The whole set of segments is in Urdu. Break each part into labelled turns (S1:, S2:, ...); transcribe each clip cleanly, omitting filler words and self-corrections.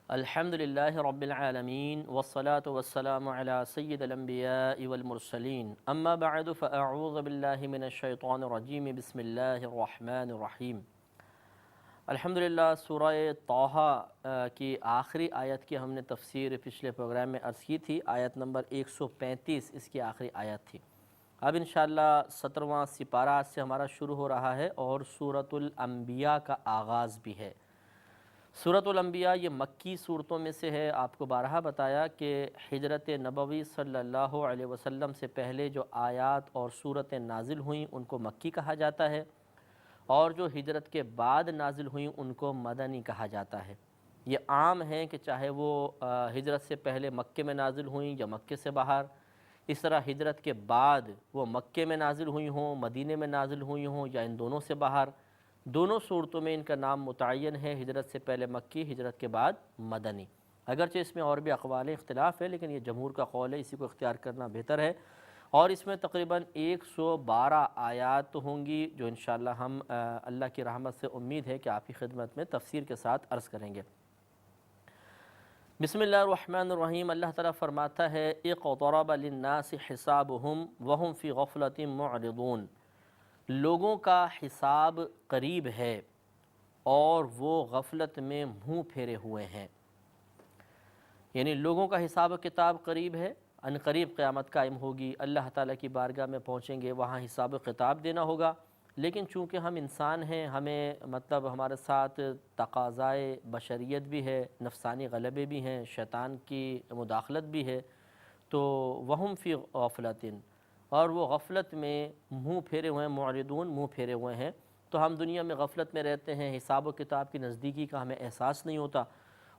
S1: الحمدللہ رب العالمین والصلاة والسلام علی سید الانبیاء والمرسلین اما بعد فاعوذ باللہ من الشیطان الرجیم بسم اللہ الرحمن الرحیم۔ الحمدللہ سورہ طٰہٰ کی آخری آیت کی ہم نے تفسیر پچھلے پروگرام میں عرض کی تھی۔ آیت نمبر 135 اس کی آخری آیت تھی۔ اب انشاءاللہ 17واں سپارہ آج سے ہمارا شروع ہو رہا ہے اور سورۃ الانبیاء کا آغاز بھی ہے۔ سورۃ الانبیاء یہ مکی صورتوں میں سے ہے۔ آپ کو بارہا بتایا کہ ہجرت نبوی صلی اللہ علیہ وسلم سے پہلے جو آیات اور صورتیں نازل ہوئیں ان کو مکی کہا جاتا ہے، اور جو ہجرت کے بعد نازل ہوئیں ان کو مدنی کہا جاتا ہے۔ یہ عام ہیں کہ چاہے وہ ہجرت سے پہلے مکے میں نازل ہوئیں یا مکے سے باہر، اس طرح ہجرت کے بعد وہ مکے میں نازل ہوئی ہوں، مدینے میں نازل ہوئی ہوں یا ان دونوں سے باہر، دونوں صورتوں میں ان کا نام متعین ہے، ہجرت سے پہلے مکی، ہجرت کے بعد مدنی۔ اگرچہ اس میں اور بھی اقوال اختلاف ہے لیکن یہ جمہور کا قول ہے، اسی کو اختیار کرنا بہتر ہے۔ اور اس میں تقریباً 112 آیات ہوں گی جو انشاءاللہ ہم اللہ کی رحمت سے امید ہے کہ آپ کی خدمت میں تفسیر کے ساتھ عرض کریں گے۔ بسم اللہ الرحمن الرحیم۔ اللہ تعالیٰ فرماتا ہے اقترب للناس حسابهم وهم فی غفلۃ معرضون۔ لوگوں کا حساب قریب ہے اور وہ غفلت میں منہ پھیرے ہوئے ہیں، یعنی لوگوں کا حساب و کتاب قریب ہے، ان قریب قیامت قائم ہوگی، اللہ تعالیٰ کی بارگاہ میں پہنچیں گے، وہاں حساب و کتاب دینا ہوگا۔ لیکن چونکہ ہم انسان ہیں، ہمیں ہمارے ساتھ تقاضائے بشریت بھی ہے، نفسانی غلبے بھی ہیں، شیطان کی مداخلت بھی ہے، تو وہم فی غفلۃ، اور وہ غفلت میں منہ پھیرے ہوئے ہیں، معرضون منہ پھیرے ہوئے ہیں۔ تو ہم دنیا میں غفلت میں رہتے ہیں، حساب و کتاب کی نزدیکی کا ہمیں احساس نہیں ہوتا،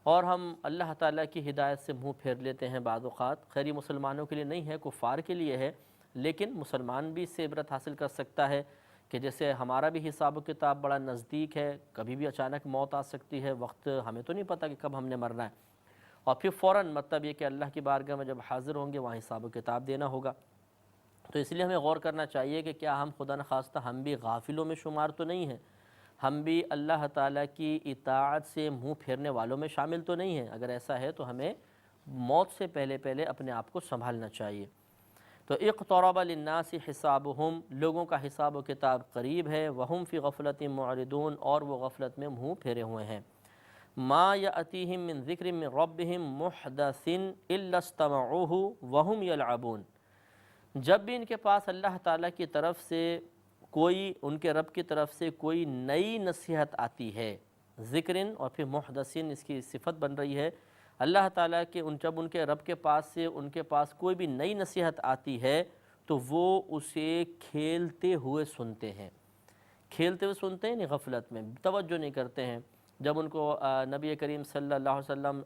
S1: اور ہم اللہ تعالیٰ کی ہدایت سے منہ پھیر لیتے ہیں بعض اوقات۔ خیری مسلمانوں کے لیے نہیں ہے، کفار کے لیے ہے، لیکن مسلمان بھی اس سے عبرت حاصل کر سکتا ہے کہ جیسے ہمارا بھی حساب و کتاب بڑا نزدیک ہے، کبھی بھی اچانک موت آ سکتی ہے، وقت ہمیں تو نہیں پتہ کہ کب ہم نے مرنا ہے، اور پھر فوراً یہ کہ اللہ کی بارگاہ میں جب حاضر ہوں گے وہاں حساب و کتاب دینا ہوگا۔ تو اس لیے ہمیں غور کرنا چاہیے کہ کیا ہم خدا نخواستہ ہم بھی غافلوں میں شمار تو نہیں ہیں، ہم بھی اللہ تعالیٰ کی اطاعت سے منہ پھیرنے والوں میں شامل تو نہیں ہیں۔ اگر ایسا ہے تو ہمیں موت سے پہلے اپنے آپ کو سنبھالنا چاہیے۔ تو اقترب للناس حسابهم، لوگوں کا حساب و کتاب قریب ہے، وہم فی غفلۃ معرضون، اور وہ غفلت میں منہ پھیرے ہوئے ہیں۔ ما یأتیہم من ذکر من ربہم محدث الا استمعوہ وہم یلعبون۔ جب بھی ان کے پاس اللہ تعالیٰ کی طرف سے کوئی، ان کے رب کی طرف سے کوئی نئی نصیحت آتی ہے، ذکرن اور پھر محدثین اس کی صفت بن رہی ہے، اللہ تعالیٰ کے جب ان کے رب کے پاس سے ان کے پاس کوئی بھی نئی نصیحت آتی ہے تو وہ اسے کھیلتے ہوئے سنتے ہیں۔ کھیلتے ہوئے سنتے ہیں، نہیں غفلت میں توجہ نہیں کرتے ہیں۔ جب ان کو نبی کریم صلی اللہ علیہ وسلم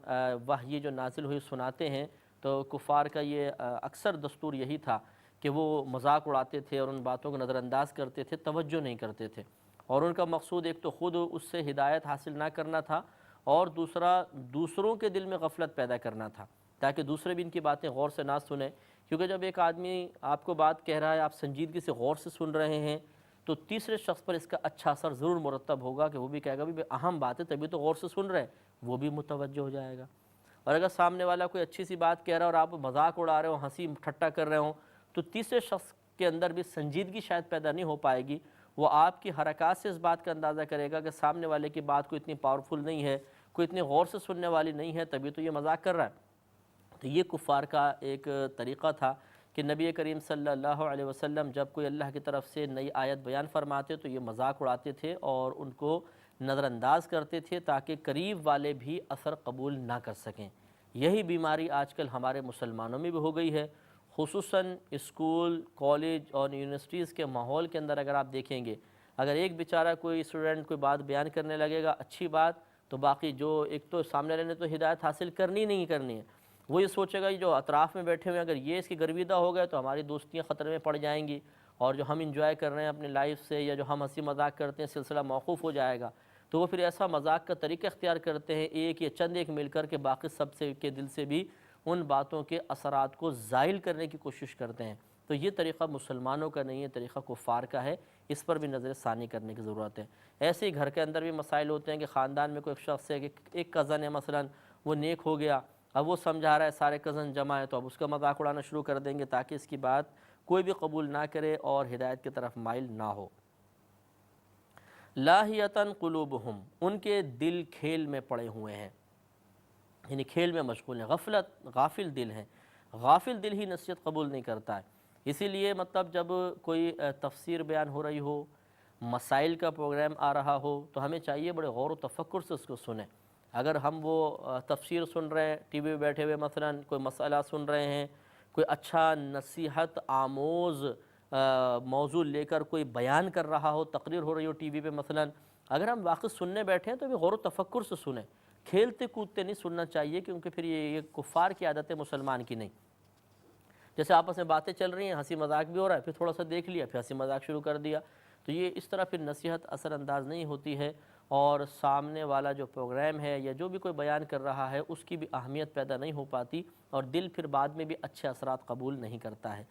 S1: وحی جو نازل ہوئی سناتے ہیں تو کفار کا یہ اکثر دستور یہی تھا کہ وہ مذاق اڑاتے تھے اور ان باتوں کو نظر انداز کرتے تھے، توجہ نہیں کرتے تھے، اور ان کا مقصود ایک تو خود اس سے ہدایت حاصل نہ کرنا تھا، اور دوسرا دوسروں کے دل میں غفلت پیدا کرنا تھا تاکہ دوسرے بھی ان کی باتیں غور سے نہ سنیں۔ کیونکہ جب ایک آدمی آپ کو بات کہہ رہا ہے، آپ سنجیدگی سے غور سے سن رہے ہیں، تو تیسرے شخص پر اس کا اچھا اثر ضرور مرتب ہوگا کہ وہ بھی کہے گا بھی اہم بات ہے تبھی تو غور سے سن رہے ہیں، وہ بھی متوجہ ہو جائے گا۔ اور اگر سامنے والا کوئی اچھی سی بات کہہ رہا ہے اور آپ مذاق اڑا رہے ہو، ہنسی ٹھٹا کر رہے ہوں، تو تیسرے شخص کے اندر بھی سنجیدگی شاید پیدا نہیں ہو پائے گی۔ وہ آپ کی حرکات سے اس بات کا اندازہ کرے گا کہ سامنے والے کی بات کوئی اتنی پاورفل نہیں ہے، کوئی اتنی غور سے سننے والی نہیں ہے، تبھی تو یہ مذاق کر رہا ہے۔ تو یہ کفار کا ایک طریقہ تھا کہ نبی کریم صلی اللہ علیہ وسلم جب کوئی اللہ کی طرف سے نئی آیت بیان فرماتے تو یہ مذاق اڑاتے تھے اور ان کو نظر انداز کرتے تھے تاکہ قریب والے بھی اثر قبول نہ کر سکیں۔ یہی بیماری آج کل ہمارے مسلمانوں میں بھی ہو گئی ہے، خصوصاً اسکول، کالج اور یونیورسٹیز کے ماحول کے اندر اگر آپ دیکھیں گے، اگر ایک بیچارہ کوئی اسٹوڈنٹ کوئی بات بیان کرنے لگے گا اچھی بات، تو باقی جو ایک تو سامنے والے نے تو ہدایت حاصل کرنی نہیں کرنی ہے، وہ یہ سوچے گا جو اطراف میں بیٹھے ہوئے ہیں اگر یہ اس کی گرویدہ ہو گئے تو ہماری دوستیاں خطرے میں پڑ جائیں گی، اور جو ہم انجوائے کر رہے ہیں اپنی لائف سے یا جو ہم ہنسی مذاق کرتے ہیں سلسلہ موقوف ہو جائے گا۔ تو وہ پھر ایسا مذاق کا طریقہ اختیار کرتے ہیں، ایک یا چند ایک مل کر کے باقی سب سے کے دل سے بھی ان باتوں کے اثرات کو زائل کرنے کی کوشش کرتے ہیں۔ تو یہ طریقہ مسلمانوں کا نہیں ہے، طریقہ کفار کا ہے، اس پر بھی نظر ثانی کرنے کی ضرورت ہے۔ ایسے ہی گھر کے اندر بھی مسائل ہوتے ہیں کہ خاندان میں کوئی ایک شخص ہے کہ ایک کزن ہے مثلا، وہ نیک ہو گیا، اب وہ سمجھا رہا ہے سارے کزن جمع ہے تو اب اس کا مذاق اڑانا شروع کر دیں گے تاکہ اس کی بات کوئی بھی قبول نہ کرے اور ہدایت کی طرف مائل نہ ہو۔ لاہیتاً قلوبہم، ان کے دل کھیل میں پڑے ہوئے ہیں، یعنی کھیل میں مشغول ہیں، غافل دل ہیں، غافل دل ہی نصیحت قبول نہیں کرتا ہے۔ اسی لیے مطلب جب کوئی تفسیر بیان ہو رہی ہو، مسائل کا پروگرام آ رہا ہو تو ہمیں چاہیے بڑے غور و تفکر سے اس کو سنیں۔ اگر ہم وہ تفسیر سن رہے ہیں ٹی وی پہ بیٹھے ہوئے، مثلا کوئی مسئلہ سن رہے ہیں، کوئی اچھا نصیحت آموز موضوع لے کر کوئی بیان کر رہا ہو، تقریر ہو رہی ہو ٹی وی پہ مثلا، اگر ہم واقعی سننے بیٹھے ہیں تو بھی غور و تفکر سے سنیں، کھیلتے کودتے نہیں سننا چاہیے، کیونکہ پھر یہ کفار کی عادت ہے، مسلمان کی نہیں۔ جیسے آپس میں باتیں چل رہی ہیں، ہنسی مذاق بھی ہو رہا ہے، پھر تھوڑا سا دیکھ لیا، پھر ہنسی مذاق شروع کر دیا، تو یہ اس طرح پھر نصیحت اثر انداز نہیں ہوتی ہے، اور سامنے والا جو پروگرام ہے یا جو بھی کوئی بیان کر رہا ہے اس کی بھی اہمیت پیدا نہیں ہو پاتی، اور دل پھر بعد میں بھی اچھے اثرات قبول نہیں کرتا ہے۔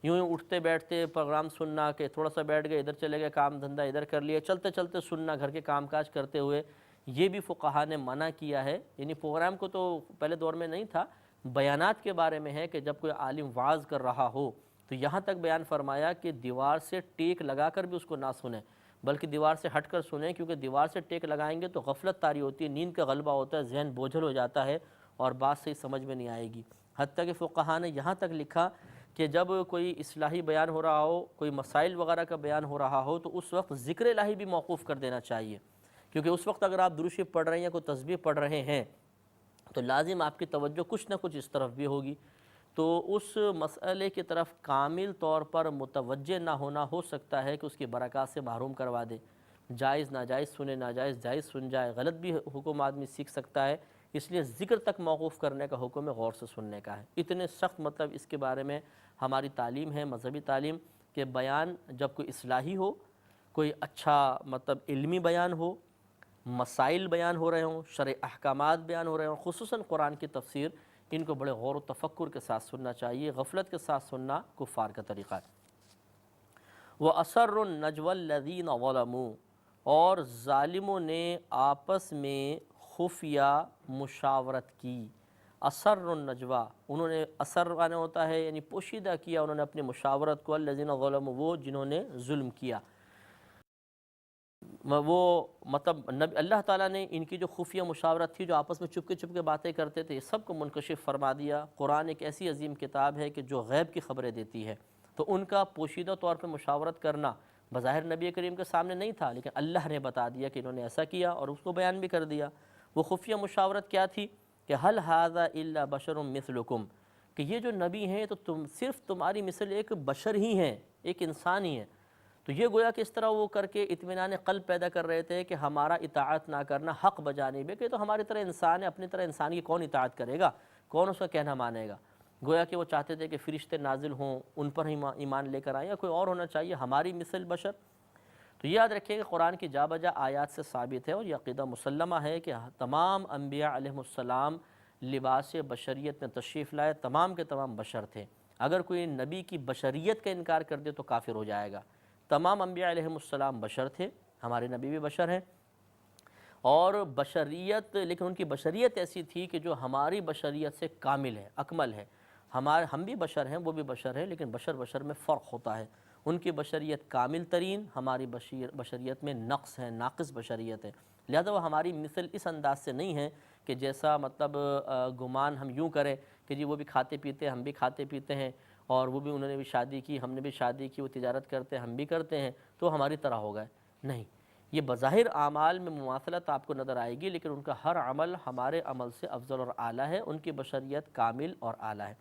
S1: یوں اٹھتے بیٹھتے پروگرام سننا کہ تھوڑا سا بیٹھ گئے، ادھر چلے گئے، کام دھندہ ادھر کر لیا، چلتے چلتے سننا گھر کے کام کاج کرتے ہوئے، یہ بھی فقہا نے منع کیا ہے۔ یعنی پروگرام کو تو پہلے دور میں نہیں تھا، بیانات کے بارے میں ہے کہ جب کوئی عالم وعظ کر رہا ہو تو یہاں تک بیان فرمایا کہ دیوار سے ٹیک لگا کر بھی اس کو نہ سنیں، بلکہ دیوار سے ہٹ کر سنیں، کیونکہ دیوار سے ٹیک لگائیں گے تو غفلت طاری ہوتی ہے، نیند کا غلبہ ہوتا ہے، ذہن بوجھل ہو جاتا ہے اور بات صحیح سمجھ میں نہیں آئے گی۔ حتیٰ کہ فقہا نے یہاں تک لکھا کہ جب کوئی اصلاحی بیان ہو رہا ہو، کوئی مسائل وغیرہ کا بیان ہو رہا ہو تو اس وقت ذکر الہی بھی موقوف کر دینا چاہیے، کیونکہ اس وقت اگر آپ درود شریف پڑھ رہے ہیں یا کوئی تسبیح پڑھ رہے ہیں تو لازم آپ کی توجہ کچھ نہ کچھ اس طرف بھی ہوگی، تو اس مسئلے کی طرف کامل طور پر متوجہ نہ ہونا ہو سکتا ہے کہ اس کی برکات سے محروم کروا دے، جائز ناجائز سنے، ناجائز جائز سن جائے، غلط بھی حکم آدمی سیکھ سکتا ہے، اس لیے ذکر تک موقوف کرنے کا حکم ہے، غور سے سننے کا ہے۔ اتنے سخت مطلب اس کے بارے میں ہماری تعلیم ہے، مذہبی تعلیم، کہ بیان جب کوئی اصلاحی ہو، کوئی اچھا مطلب علمی بیان ہو، مسائل بیان ہو رہے ہوں، شرع احکامات بیان ہو رہے ہوں، خصوصاً قرآن کی تفسیر، ان کو بڑے غور و تفکر کے ساتھ سننا چاہیے، غفلت کے ساتھ سننا کفار کا طریقہ ہے۔ وَأَسَرُّ النَّجْوَى الَّذِينَ ظَلَمُوا، اور ظالموں نے آپس میں خفیہ مشاورت کی۔ اثر النجوہ، انہوں نے اثر آنے ہوتا ہے یعنی پوشیدہ کیا انہوں نے اپنی مشاورت کو، الذین ظلموا، وہ جنہوں نے ظلم کیا۔ وہ مطلب اللہ تعالیٰ نے ان کی جو خفیہ مشاورت تھی، جو آپس میں چپکے چپکے باتیں کرتے تھے، یہ سب کو منکشف فرما دیا۔ قرآن ایک ایسی عظیم کتاب ہے کہ جو غیب کی خبریں دیتی ہے، تو ان کا پوشیدہ طور پہ مشاورت کرنا بظاہر نبی کریم کے سامنے نہیں تھا، لیکن اللہ نے بتا دیا کہ انہوں نے ایسا کیا اور اس کو بیان بھی کر دیا۔ وہ خفیہ مشاورت کیا تھی کہ هل هذا الا بشر مثلکم، کہ یہ جو نبی ہیں تو صرف تمہاری مثل ایک بشر ہی ہیں، ایک انسان ہی ہیں۔ تو یہ گویا کہ اس طرح وہ کر کے اطمینان قلب پیدا کر رہے تھے کہ ہمارا اطاعت نہ کرنا حق بجانب ہے، کہ تو ہماری طرح انسان ہے، اپنی طرح انسان کی کون اطاعت کرے گا، کون اس کا کہنا مانے گا۔ گویا کہ وہ چاہتے تھے کہ فرشتے نازل ہوں، ان پر ہی ایمان لے کر آئیں، یا کوئی اور ہونا چاہیے ہماری مثل بشر۔ تو یاد رکھیں کہ قرآن کی جا بجا آیات سے ثابت ہے، اور یہ عقیدہ مسلمہ ہے کہ تمام انبیاء علیہ السلام لباس بشریت میں تشریف لائے، تمام کے تمام بشر تھے۔ اگر کوئی نبی کی بشریت کا انکار کر دے تو کافر ہو جائے گا۔ تمام انبیاء علیہ السلام بشر تھے، ہمارے نبی بھی بشر ہیں، اور بشریت، لیکن ان کی بشریت ایسی تھی کہ جو ہماری بشریت سے کامل ہے، اکمل ہے۔ ہم بھی بشر ہیں، وہ بھی بشر ہیں، لیکن بشر میں فرق ہوتا ہے۔ ان کی بشریت کامل ترین، ہماری بشریت میں نقص ہے، ناقص بشریت ہے، لہذا وہ ہماری مثل اس انداز سے نہیں ہے کہ جیسا مطلب گمان ہم یوں کریں کہ جی وہ بھی کھاتے پیتے ہیں، ہم بھی کھاتے پیتے ہیں، اور وہ بھی انہوں نے بھی شادی کی، ہم نے بھی شادی کی، وہ تجارت کرتے ہیں، ہم بھی کرتے ہیں، تو ہماری طرح ہو گئے۔ نہیں، یہ بظاہر اعمال میں مماثلت آپ کو نظر آئے گی، لیکن ان کا ہر عمل ہمارے عمل سے افضل اور اعلیٰ ہے، ان کی بشریت کامل اور اعلیٰ ہے۔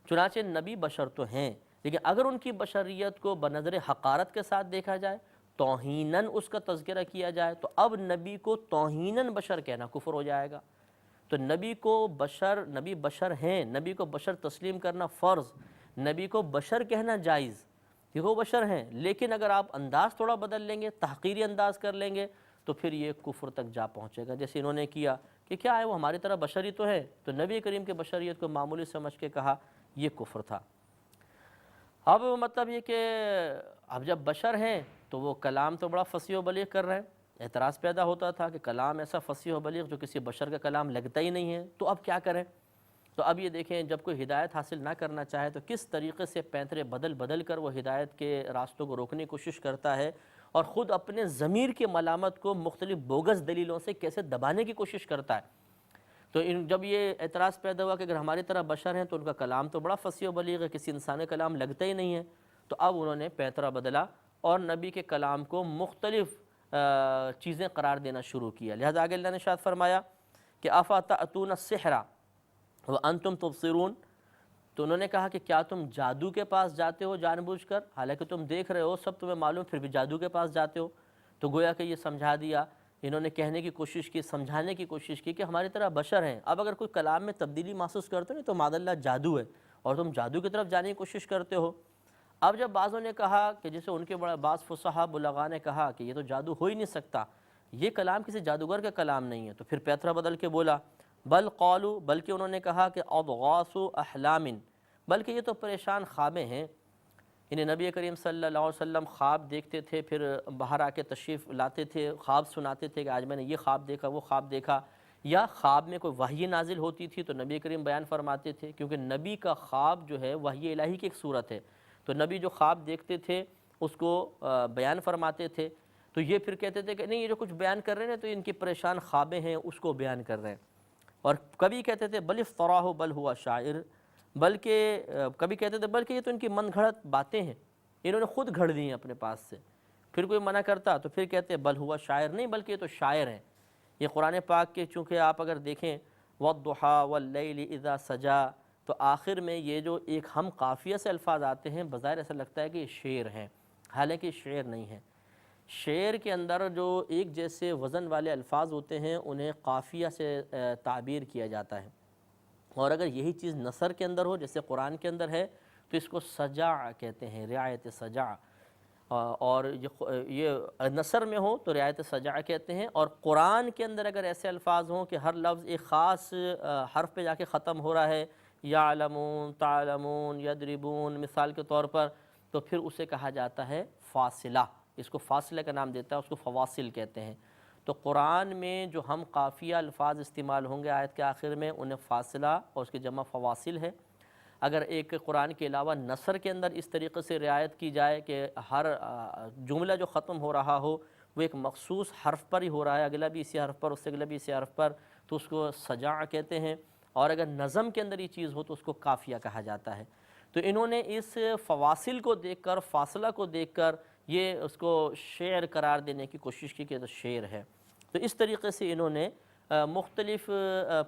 S1: چنانچہ نبی بشر تو ہیں، لیکن اگر ان کی بشریت کو بنظر حقارت کے ساتھ دیکھا جائے، توہیناً اس کا تذکرہ کیا جائے، تو اب نبی کو توہیناً بشر کہنا کفر ہو جائے گا۔ تو نبی بشر ہیں، نبی کو بشر تسلیم کرنا فرض، نبی کو بشر کہنا جائز، کہ وہ بشر ہیں، لیکن اگر آپ انداز تھوڑا بدل لیں گے، تحقیری انداز کر لیں گے، تو پھر یہ کفر تک جا پہنچے گا، جیسے انہوں نے کیا کہ کیا ہے وہ ہماری طرح بشری تو ہے، تو نبی کریم کے بشریت کو معمولی سمجھ کے کہا، یہ کفر تھا۔ اب مطلب یہ کہ اب جب بشر ہیں تو وہ کلام تو بڑا فصیح و بلیغ کر رہے ہیں، اعتراض پیدا ہوتا تھا کہ کلام ایسا فصیح و بلیغ جو کسی بشر کا کلام لگتا ہی نہیں ہے، تو اب کیا کریں؟ تو اب یہ دیکھیں جب کوئی ہدایت حاصل نہ کرنا چاہے تو کس طریقے سے پینترے بدل بدل کر وہ ہدایت کے راستوں کو روکنے کی کوشش کرتا ہے، اور خود اپنے ضمیر کی ملامت کو مختلف بوگس دلیلوں سے کیسے دبانے کی کوشش کرتا ہے۔ تو جب یہ اعتراض پیدا ہوا کہ اگر ہماری طرح بشر ہیں تو ان کا کلام تو بڑا فصیح و بلیغ ہے، کسی انسان کا کلام لگتا ہی نہیں ہے، تو اب انہوں نے پینترا بدلا اور نبی کے کلام کو مختلف چیزیں قرار دینا شروع کیا۔ لہذا آگے اللہ نے ارشاد فرمایا کہ افاتأتون السحر وانتم تبصرون، تو انہوں نے کہا کہ کیا تم جادو کے پاس جاتے ہو جان بوجھ کر، حالانکہ تم دیکھ رہے ہو، سب تمہیں معلوم، پھر بھی جادو کے پاس جاتے ہو۔ تو گویا کہ یہ سمجھا دیا، انہوں نے کہنے کی کوشش کی، سمجھانے کی کوشش کی کہ ہماری طرح بشر ہیں، اب اگر کوئی کلام میں تبدیلی محسوس کرتے ہو تو معاذ اللہ جادو ہے، اور تم جادو کی طرف جانے کی کوشش کرتے ہو۔ اب جب بعضوں نے کہا کہ جسے ان کے بڑا بعض فصحاء بلغاء نے کہا کہ یہ تو جادو ہو ہی نہیں سکتا، یہ کلام کسی جادوگر کا کلام نہیں ہے، تو پھر پیترا بدل کے بولا بل قالوا، بلکہ انہوں نے کہا کہ اضغاث احلام، بلکہ یہ تو پریشان خوابیں ہیں۔ انہیں نبی کریم صلی اللہ علیہ وسلم خواب دیکھتے تھے، پھر باہر آ کے تشریف لاتے تھے، خواب سناتے تھے کہ آج میں نے یہ خواب دیکھا، وہ خواب دیکھا، یا خواب میں کوئی وحی نازل ہوتی تھی تو نبی کریم بیان فرماتے تھے، کیونکہ نبی کا خواب جو ہے وحی الہی کی ایک صورت ہے، تو نبی جو خواب دیکھتے تھے اس کو بیان فرماتے تھے، تو یہ پھر کہتے تھے کہ نہیں یہ جو کچھ بیان کر رہے ہیں تو ان کی پریشان خوابیں ہیں اس کو بیان کر رہے ہیں، اور کبھی کہتے تھے بل افتراہ بل ہوا شاعر، بلکہ کبھی کہتے تھے بلکہ یہ تو ان کی من گھڑت باتیں ہیں، انہوں نے خود گھڑ دی ہیں اپنے پاس سے۔ پھر کوئی منع کرتا تو پھر کہتے بل ہوا شاعر، نہیں بلکہ یہ تو شاعر ہیں۔ یہ قرآن پاک کے چونکہ آپ اگر دیکھیں والضحیٰ واللیل اذا سجا، تو آخر میں یہ جو ایک ہم قافیہ سے الفاظ آتے ہیں بظاہر ایسا لگتا ہے کہ یہ شعر ہیں، حالانکہ یہ شعر نہیں ہے۔ شعر کے اندر جو ایک جیسے وزن والے الفاظ ہوتے ہیں انہیں قافیہ سے تعبیر کیا جاتا ہے، اور اگر یہی چیز نثر کے اندر ہو جیسے قرآن کے اندر ہے تو اس کو سجع کہتے ہیں، رعایت سجع، اور یہ نثر میں ہو تو رعایت سجع کہتے ہیں، اور قرآن کے اندر اگر ایسے الفاظ ہوں کہ ہر لفظ ایک خاص حرف پہ جا کے ختم ہو رہا ہے، یعلمون، تعلمون، یضربون مثال کے طور پر، تو پھر اسے کہا جاتا ہے فاصلہ، اس کو فاصلہ کا نام دیتا ہے، اس کو فواصل کہتے ہیں۔ تو قرآن میں جو ہم قافیہ الفاظ استعمال ہوں گے آیت کے آخر میں انہیں فاصلہ اور اس کی جمع فواصل ہے۔ اگر ایک قرآن کے علاوہ نثر کے اندر اس طریقے سے رعایت کی جائے کہ ہر جملہ جو ختم ہو رہا ہو وہ ایک مخصوص حرف پر ہی ہو رہا ہے، اگلا بھی اسی حرف پر، اس سے اگلا بھی اسی حرف پر، تو اس کو سجع کہتے ہیں، اور اگر نظم کے اندر یہ چیز ہو تو اس کو قافیہ کہا جاتا ہے۔ تو انہوں نے اس فواصل کو دیکھ کر، فاصلہ کو دیکھ کر یہ اس کو شعر قرار دینے کی کوشش کی کہ تو شعر ہے۔ تو اس طریقے سے انہوں نے مختلف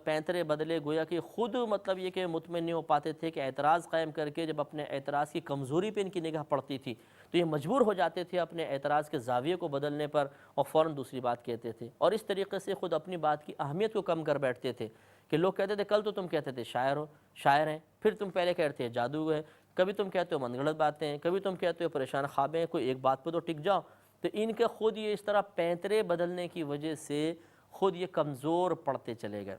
S1: پینترے بدلے، گویا کہ خود مطلب یہ کہ مطمئن نہیں ہو پاتے تھے کہ اعتراض قائم کر کے جب اپنے اعتراض کی کمزوری پہ ان کی نگاہ پڑتی تھی تو یہ مجبور ہو جاتے تھے اپنے اعتراض کے زاویے کو بدلنے پر، اور فوراً دوسری بات کہتے تھے، اور اس طریقے سے خود اپنی بات کی اہمیت کو کم کر بیٹھتے تھے کہ لوگ کہتے تھے کل تو تم کہتے تھے شاعر ہیں، پھر تم پہلے کہتے تھے جادو ہے، کبھی تم کہتے ہو من گھڑت باتیں ہیں، کبھی تم کہتے ہو پریشان خوابیں ہیں، کوئی ایک بات پہ تو ٹک جاؤ۔ تو ان کے خود یہ اس طرح پینترے بدلنے کی وجہ سے خود یہ کمزور پڑتے چلے گئے۔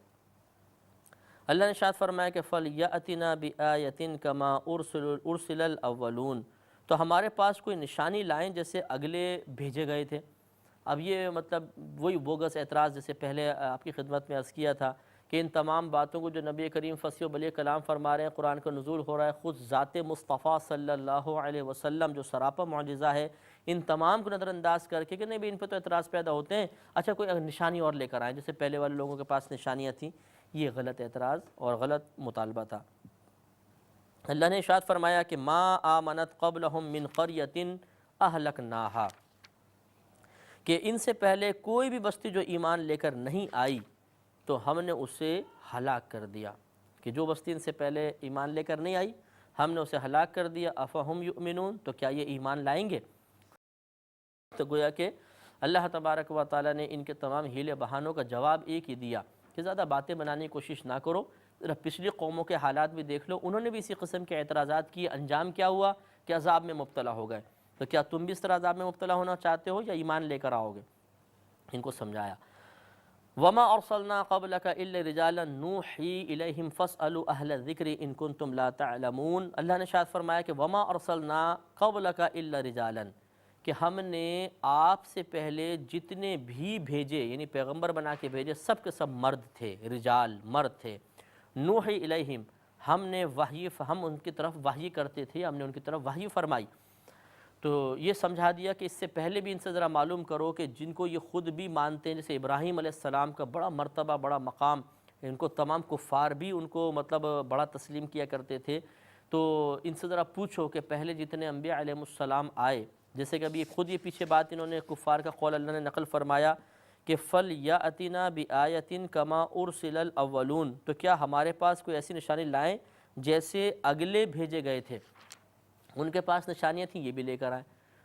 S1: اللہ نے ارشاد فرمایا کہ فَلْيَأْتِنَا بِآیَةٍ كَمَا أُرْسِلَ الْأَوَّلُونَ، تو ہمارے پاس کوئی نشانی لائیں جیسے اگلے بھیجے گئے تھے۔ اب یہ مطلب وہی بوگس اعتراض جیسے پہلے آپ کی خدمت میں عرض کیا تھا کہ ان تمام باتوں کو جو نبی کریم فصیح و بلیغ کلام فرما رہے ہیں، قرآن کا نزول ہو رہا ہے، خود ذات مصطفیٰ صلی اللہ علیہ وسلم جو سراپا معجزہ ہے، ان تمام کو نظر انداز کر کے کہ نہیں بھی ان پہ تو اعتراض پیدا ہوتے ہیں، اچھا کوئی نشانی اور لے کر آئیں جیسے پہلے والے لوگوں کے پاس نشانیاں تھیں۔ یہ غلط اعتراض اور غلط مطالبہ تھا۔ اللہ نے ارشاد فرمایا کہ ما آمنت قبلہم من قریۃ اہلکناہا، کہ ان سے پہلے کوئی بھی بستی جو ایمان لے کر نہیں آئی تو ہم نے اسے ہلاک کر دیا، کہ جو بستی ان سے پہلے ایمان لے کر نہیں آئی ہم نے اسے ہلاک کر دیا۔ افہم یؤمنون، تو کیا یہ ایمان لائیں گے؟ تو گویا کہ اللہ تبارک و تعالیٰ نے ان کے تمام ہیلے بہانوں کا جواب ایک ہی دیا کہ زیادہ باتیں بنانے کی کوشش نہ کرو، ذرا پچھلی قوموں کے حالات بھی دیکھ لو، انہوں نے بھی اسی قسم کے اعتراضات کیے، انجام کیا ہوا کہ عذاب میں مبتلا ہو گئے، تو کیا تم بھی اس طرح عذاب میں مبتلا ہونا چاہتے ہو یا ایمان لے کر آؤ گے؟ ان کو سمجھایا۔ وما ارسلنا قبلك الا رجالا نوحی الیہم فاسألوا اہل الذکر ان کنتم لا تعلمون، اللہ نے ارشاد فرمایا کہ وما ارسلنا قبلك الا رجالا، کہ ہم نے آپ سے پہلے جتنے بھی بھیجے یعنی پیغمبر بنا کے بھیجے سب کے سب مرد تھے، رجال مرد تھے۔ نوحی الیہم، ہم ان کی طرف وحی کرتے تھے، ہم نے ان کی طرف وحی فرمائی۔ تو یہ سمجھا دیا کہ اس سے پہلے بھی ان سے ذرا معلوم کرو کہ جن کو یہ خود بھی مانتے ہیں، جیسے ابراہیم علیہ السلام کا بڑا مرتبہ، بڑا مقام، ان کو تمام کفار بھی ان کو مطلب بڑا تسلیم کیا کرتے تھے، تو ان سے ذرا پوچھو کہ پہلے جتنے انبیاء علیہ السلام آئے، جیسے کہ ابھی خود یہ پیچھے بات انہوں نے کفار کا قول اللہ نے نقل فرمایا کہ فَلْيَأْتِنَا بِآیَةٍ كَمَا أُرْسِلَ الْأَوَّلُونَ، تو کیا ہمارے پاس کوئی ایسی نشانی لائیں جیسے اگلے بھیجے گئے تھے، ان کے پاس نشانیاں تھیں، یہ بھی لے کر آئیں۔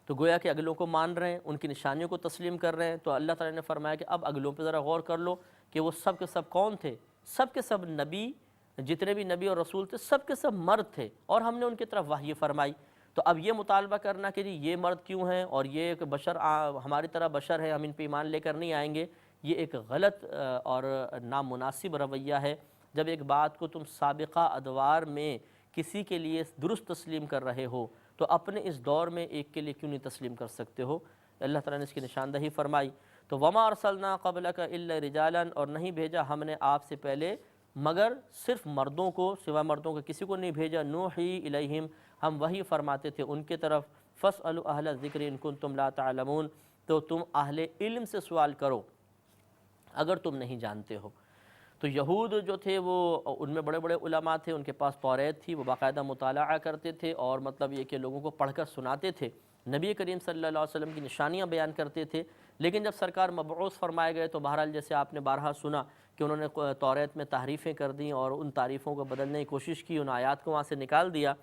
S1: تو گویا کہ اگلوں کو مان رہے ہیں، ان کی نشانیوں کو تسلیم کر رہے ہیں، تو اللہ تعالیٰ نے فرمایا کہ اب اگلوں پہ ذرا غور کر لو کہ وہ سب کے سب کون تھے، سب کے سب نبی، جتنے بھی نبی اور رسول تھے سب کے سب مرد تھے، اور ہم نے ان کی طرف وحی فرمائی۔ تو اب یہ مطالبہ کرنا کہ جی یہ مرد کیوں ہیں اور یہ ایک بشر ہماری طرح بشر ہے، ہم ان پہ ایمان لے کر نہیں آئیں گے، یہ ایک غلط اور نامناسب رویہ ہے۔ جب ایک بات کو تم سابقہ ادوار میں کسی کے لیے درست تسلیم کر رہے ہو تو اپنے اس دور میں ایک کے لیے کیوں نہیں تسلیم کر سکتے ہو؟ اللہ تعالیٰ نے اس کی نشاندہی فرمائی۔ تو وما ارسلنا قبلک الا رجالا، اور نہیں بھیجا ہم نے آپ سے پہلے مگر صرف مردوں کو، سوا مردوں کے کسی کو نہیں بھیجا۔ نوحی الیہم، ہم وحی فرماتے تھے ان کی طرف۔ فاسألوا اہل الذکر ان کنتم لا تعلمون، تو تم اہل علم سے سوال کرو اگر تم نہیں جانتے ہو۔ تو یہود جو تھے وہ ان میں بڑے بڑے علماء تھے، ان کے پاس توریت تھی، وہ باقاعدہ مطالعہ کرتے تھے اور مطلب یہ کہ لوگوں کو پڑھ کر سناتے تھے، نبی کریم صلی اللہ علیہ وسلم کی نشانیاں بیان کرتے تھے۔ لیکن جب سرکار مبعوث فرمائے گئے تو بہرحال جیسے آپ نے بارہا سنا کہ انہوں نے توریت میں تحریفیں کر دیں اور ان تعریفوں کو بدلنے کی کوشش کی، ان آیات کو وہاں سے نکال دیا۔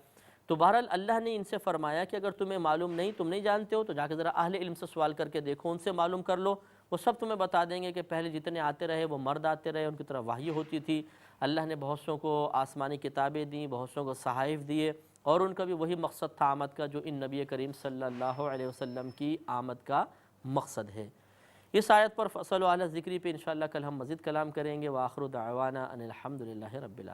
S1: تو بہرحال اللہ نے ان سے فرمایا کہ اگر تمہیں معلوم نہیں، تم نہیں جانتے ہو، تو جا کے ذرا اہل علم سے سوال کر کے دیکھو، ان سے معلوم کر لو، وہ سب تمہیں بتا دیں گے کہ پہلے جتنے آتے رہے وہ مرد آتے رہے، ان کی طرف وحی ہوتی تھی، اللہ نے بہت سوں کو آسمانی کتابیں دیں، بہت سوں کو صحائف دیے، اور ان کا بھی وہی مقصد تھا آمد کا جو ان نبی کریم صلی اللہ علیہ وسلم کی آمد کا مقصد ہے۔ اس آیت پر فصل و اعلیٰ ذکری پہ انشاءاللہ کل ہم مزید کلام کریں گے۔ وآخر دعوانا ان الحمد للہ رب العالمین۔